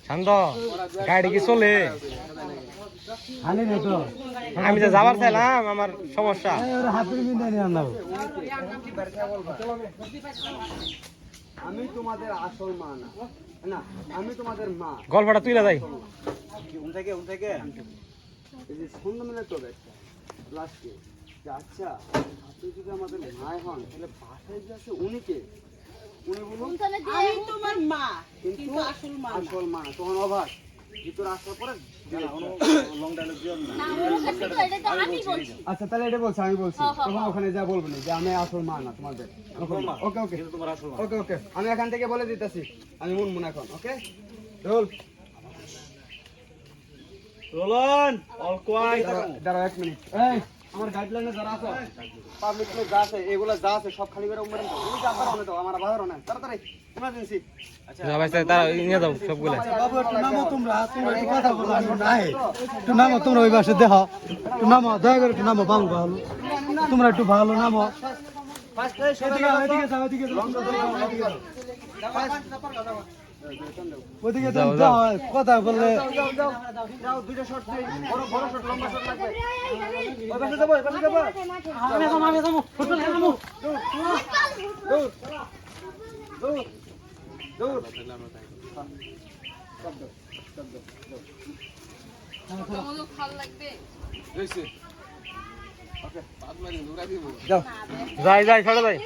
শান্ত গাড়ি কি চলে? আমি যে যাবার চাইলাম, আমার সমস্যা। আমি তোমাদের আসল মা না, আমি তোমাদের মা। গল্পটা তুইলা যাই। এই যে সন্ধ্যা তো লাস্টে আচ্ছা, আপনি যদি আমাদের মায় হন তাহলে বাসায় যে আছে উনি কে? উনি বলুন আমি তোমার মা, কিন্তু আসল মা তখন অভাব ভিতরে আসার পরে আচ্ছা তাহলে এটা বলছি, আমি বলছি তখন ওখানে যা বলবো না যে আমি আসল মা না তোমাদের। ওকে ওকে ওকে ওকে আমি এখান থেকে বলে দিতেছি, আমি মুনমুন এখন। Okay roll rolling all quiet. দাঁড়াও 1 মিনিট। এই আমার গাইডলাইনে যারা আছে পাবলিক লোক যা আছে এগুলা যা আছে সব খালি করে উমরে তুমি যা পারো না, তো আমার বাজারও না তাড়াতাড়ি ইমার্জেন্সি। আচ্ছা ভাই তারা নিয়ে যাও সবগুলো। বাবু একটু নামো, তোমরা একটু কথা বলো। নাই একটু নামো, তোমরা ওই পাশে দেখো, একটু নামো, দয়া করে একটু নামো। বাবু ভালো, তোমরা একটু ভালো নামো। ওদিকে কথা বললে দুইটা শট নেই, বড় বড় শট, লম্বা শট লাগবে। ওই পাশে যাবো, ওই পাশে যাবো। আমি যাবো ফুটবল খেলবো। দৌড় দৌড় দৌড়। যাই যাই, ছোট ভাই।